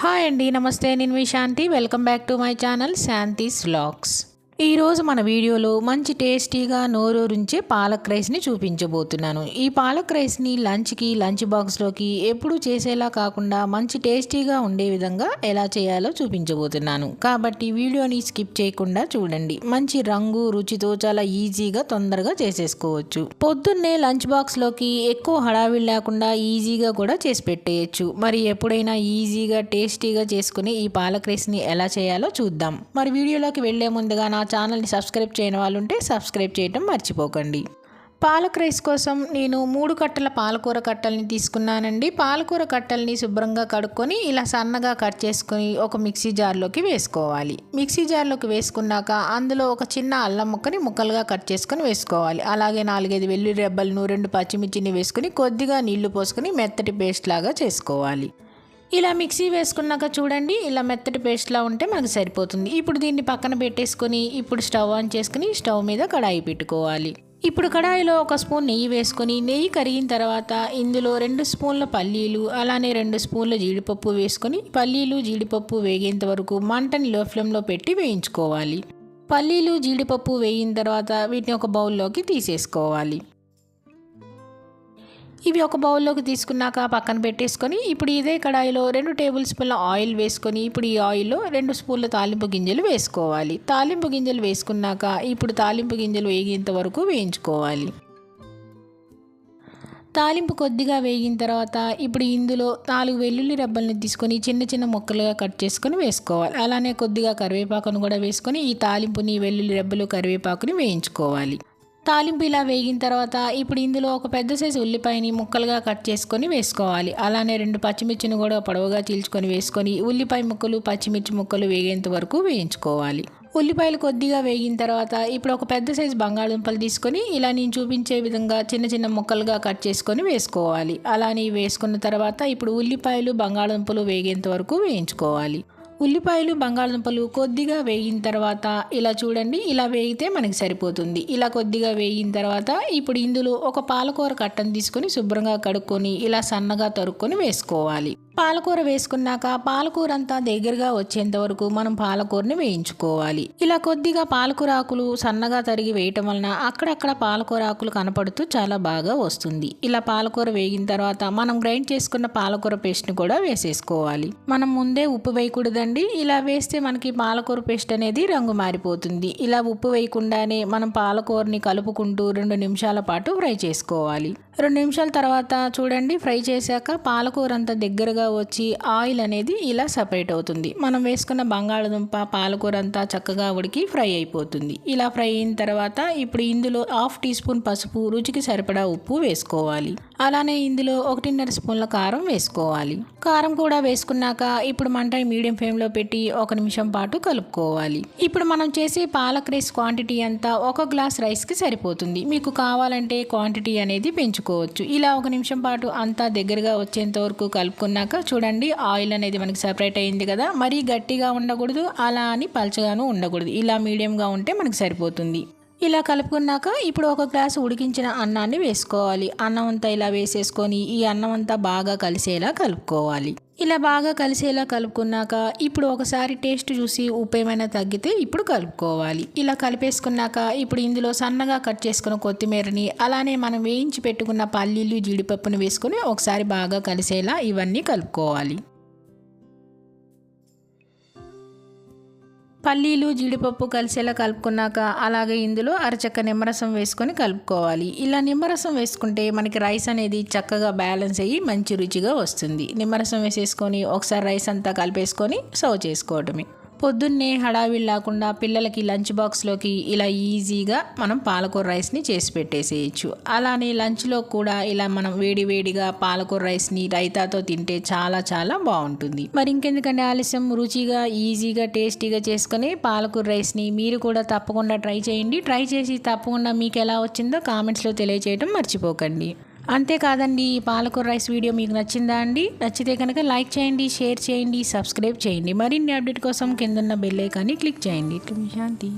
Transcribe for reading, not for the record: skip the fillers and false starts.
Hi అండి, నమస్తే. నేను మీ Shanthi. Welcome back to my channel Shanthi's vlogs. ఈరోజు మన వీడియోలో మంచి టేస్టీగా నోరూరించే పాలక్ రైస్ని చూపించబోతున్నాను. ఈ పాలక్ రైస్ని లంచ్ బాక్స్లోకి ఎప్పుడూ చేసేలా కాకుండా మంచి టేస్టీగా ఉండే విధంగా ఎలా చేయాలో చూపించబోతున్నాను. కాబట్టి వీడియోని స్కిప్ చేయకుండా చూడండి. మంచి రంగు రుచితో చాలా ఈజీగా తొందరగా చేసేసుకోవచ్చు. పొద్దున్నే లంచ్ బాక్స్లోకి ఎక్కువ హడావిడి లేకుండా ఈజీగా కూడా చేసి పెట్టేయచ్చు. మరి ఎప్పుడైనా ఈజీగా టేస్టీగా చేసుకుని ఈ పాలక్ రైస్ని ఎలా చేయాలో చూద్దాం. మరి వీడియోలోకి వెళ్లే ముందుగా నా ఛానల్ని సబ్స్క్రైబ్ చేయని వాళ్ళు ఉంటే సబ్స్క్రైబ్ చేయడం మర్చిపోకండి. పాలక్ రైస్ కోసం నేను 3 కట్టల పాలకూర కట్టల్ని తీసుకున్నానండి. పాలకూర కట్టల్ని శుభ్రంగా కడుక్కొని ఇలా సన్నగా కట్ చేసుకొని ఒక మిక్సీ జార్లోకి వేసుకోవాలి. మిక్సీ జార్లోకి వేసుకున్నాక అందులో ఒక చిన్న అల్లం ముక్కని ముక్కలుగా కట్ చేసుకొని వేసుకోవాలి. అలాగే 4-5 వెల్లుల్లి రెబ్బలను 2 పచ్చిమిర్చిని వేసుకొని కొద్దిగా నీళ్లు పోసుకొని మెత్తటి పేస్ట్ లాగా చేసుకోవాలి. ఇలా మిక్సీ వేసుకున్నాక చూడండి, ఇలా మెత్తటి పేస్ట్లా ఉంటే మనకు సరిపోతుంది. ఇప్పుడు దీన్ని పక్కన పెట్టేసుకొని ఇప్పుడు స్టవ్ ఆన్ చేసుకుని స్టవ్ మీద కడాయి పెట్టుకోవాలి. ఇప్పుడు కడాయిలో 1 స్పూన్ నెయ్యి వేసుకొని నెయ్యి కరిగిన తర్వాత ఇందులో 2 స్పూన్ల పల్లీలు అలానే 2 స్పూన్ల జీడిపప్పు వేసుకొని పల్లీలు జీడిపప్పు వేగేంత వరకు మంటని లో ఫ్లేమ్లో పెట్టి వేయించుకోవాలి. పల్లీలు జీడిపప్పు వేగిన తర్వాత వీటిని ఒక బౌల్లోకి తీసేసుకోవాలి. ఇవి ఒక బౌల్లోకి తీసుకున్నాక పక్కన పెట్టేసుకొని ఇప్పుడు ఇదే కడాయిలో 2 టేబుల్ స్పూన్ల ఆయిల్ వేసుకొని ఇప్పుడు ఈ ఆయిల్లో 2 స్పూన్ల తాలింపు గింజలు వేసుకోవాలి. తాలింపు గింజలు వేసుకున్నాక ఇప్పుడు తాలింపు గింజలు వేగేంత వరకు వేయించుకోవాలి. తాలింపు కొద్దిగా వేగిన తర్వాత ఇప్పుడు ఇందులో 4 వెల్లుల్లి రెబ్బల్ని తీసుకొని చిన్న చిన్న ముక్కలుగా కట్ చేసుకొని వేసుకోవాలి. అలానే కొద్దిగా కరివేపాకును కూడా వేసుకొని ఈ తాలింపుని వెల్లుల్లి రెబ్బలు కరివేపాకుని వేయించుకోవాలి. తాలింపు ఇలా వేగిన తర్వాత ఇప్పుడు ఇందులో ఒక పెద్ద సైజు ఉల్లిపాయని ముక్కలుగా కట్ చేసుకొని వేసుకోవాలి. అలానే 2 పచ్చిమిర్చిని కూడా పొడవుగా చీల్చుకొని వేసుకొని ఉల్లిపాయ ముక్కలు పచ్చిమిర్చి ముక్కలు వేగేంత వరకు వేయించుకోవాలి. ఉల్లిపాయలు కొద్దిగా వేగిన తర్వాత ఇప్పుడు ఒక పెద్ద సైజు బంగాళదుంపలు తీసుకొని ఇలా నేను చూపించే విధంగా చిన్న చిన్న ముక్కలుగా కట్ చేసుకొని వేసుకోవాలి. అలానే వేసుకున్న తర్వాత ఇప్పుడు ఉల్లిపాయలు బంగాళదుంపలు వేగేంత వరకు వేయించుకోవాలి. ఉల్లిపాయలు బంగాళదుంపలు కొద్దిగా వేగిన తర్వాత ఇలా చూడండి, ఇలా వేగితే మనకి సరిపోతుంది. ఇలా కొద్దిగా వేగిన తర్వాత ఇప్పుడు ఇందులో ఒక పాలకూర కట్టను తీసుకొని శుభ్రంగా కడుక్కొని ఇలా సన్నగా తరుక్కొని వేసుకోవాలి. పాలకూర వేసుకున్నాక పాలకూర అంతా దగ్గరగా వచ్చేంత వరకు మనం పాలకూరని వేయించుకోవాలి. ఇలా కొద్దిగా పాలకూర ఆకులు సన్నగా తరిగి వేయటం వలన అక్కడక్కడ పాలకూర ఆకులు కనపడుతూ చాలా బాగా వస్తుంది. ఇలా పాలకూర వేగిన తర్వాత మనం గ్రైండ్ చేసుకున్న పాలకూర పేస్ట్ని కూడా వేసేసుకోవాలి. మనం ముందే ఉప్పు వేయకూడదండి. ఇలా వేస్తే మనకి పాలకూర పేస్ట్ అనేది రంగు మారిపోతుంది. ఇలా ఉప్పు వేయకుండానే మనం పాలకూరని కలుపుకుంటూ 2 నిమిషాల పాటు ఫ్రై చేసుకోవాలి. 2 నిమిషాల తర్వాత చూడండి, ఫ్రై చేశాక పాలకూర అంతా దగ్గరగా వచ్చి ఆయిల్ అనేది ఇలా సపరేట్ అవుతుంది. మనం వేసుకున్న బంగాళదుంప పాలకూర అంతా చక్కగా ఉడికి ఫ్రై అయిపోతుంది. ఇలా ఫ్రై అయిన తర్వాత ఇప్పుడు ఇందులో 1/2 టీ స్పూన్ పసుపు, రుచికి సరిపడా ఉప్పు వేసుకోవాలి. అలానే ఇందులో 1.5 స్పూన్ల కారం వేసుకోవాలి. కారం కూడా వేసుకున్నాక ఇప్పుడు మంటని మీడియం ఫ్లేమ్లో పెట్టి 1 నిమిషం పాటు కలుపుకోవాలి. ఇప్పుడు మనం చేసే పాలక్ రైస్ క్వాంటిటీ అంతా 1 గ్లాస్ రైస్కి సరిపోతుంది. మీకు కావాలంటే క్వాంటిటీ అనేది పెంచుకోవచ్చు. ఇలా 1 నిమిషం పాటు అంతా దగ్గరగా వచ్చేంత వరకు కలుపుకున్నాక చూడండి, ఆయిల్ అనేది మనకి సెపరేట్ అయింది కదా. మరీ గట్టిగా ఉండకూడదు, అలా అని పల్చగాను ఉండకూడదు. ఇలా మీడియంగా ఉంటే మనకి సరిపోతుంది. ఇలా కలుపుకున్నాక ఇప్పుడు 1 గ్లాసు ఉడికించిన అన్నాన్ని వేసుకోవాలి. అన్నం అంతా ఇలా వేసేసుకొని ఈ అన్నం అంతా బాగా కలిసేలా కలుపుకోవాలి. ఇలా బాగా కలిసేలా కలుపుకున్నాక ఇప్పుడు ఒకసారి టేస్ట్ చూసి ఉప్పు ఏమైనా తగ్గితే ఇప్పుడు కలుపుకోవాలి. ఇలా కలిపేసుకున్నాక ఇప్పుడు ఇందులో సన్నగా కట్ చేసుకున్న కొత్తిమీరని అలానే మనం వేయించి పెట్టుకున్న పల్లీలు జీడిపప్పుని వేసుకొని ఒకసారి బాగా కలిసేలా ఇవన్నీ కలుపుకోవాలి. పల్లీలు జీడిపప్పు కలిసేలా కలుపుకున్నాక అలాగే ఇందులో అరచక్క నిమ్మరసం వేసుకొని కలుపుకోవాలి. ఇలా నిమ్మరసం వేసుకుంటే మనకి రైస్ అనేది చక్కగా బ్యాలెన్స్ అయ్యి మంచి రుచిగా వస్తుంది. నిమ్మరసం వేసేసుకొని ఒకసారి రైస్ అంతా కలిపేసుకొని సర్వ్ చేసుకోవడమే. పొద్దున్నే హడావిడి లేకుండా పిల్లలకి లంచ్ బాక్స్లోకి ఇలా ఈజీగా మనం పాలకూర రైస్ని చేసి పెట్టేసేయచ్చు. అలానే లంచ్లో కూడా ఇలా మనం వేడివేడిగా పాలకూర రైస్ని రైతాతో తింటే చాలా చాలా బాగుంటుంది. మరి ఇంకెందుకంటే ఆలస్యం, రుచిగా ఈజీగా టేస్టీగా చేసుకుని పాలకూర రైస్ని మీరు కూడా తప్పకుండా ట్రై చేయండి. ట్రై చేసి తప్పకుండా మీకు ఎలా వచ్చిందో కామెంట్స్లో తెలియజేయడం మర్చిపోకండి. అంతేకాదండి, ఈ పాలకూర రైస్ వీడియో మీకు నచ్చిందా అండి? నచ్చితే కనుక లైక్ చేయండి, షేర్ చేయండి, సబ్స్క్రైబ్ చేయండి. మరిన్ని అప్డేట్ కోసం కిందన్న బెల్ ఐకాన్ని క్లిక్ చేయండి. శాంతి.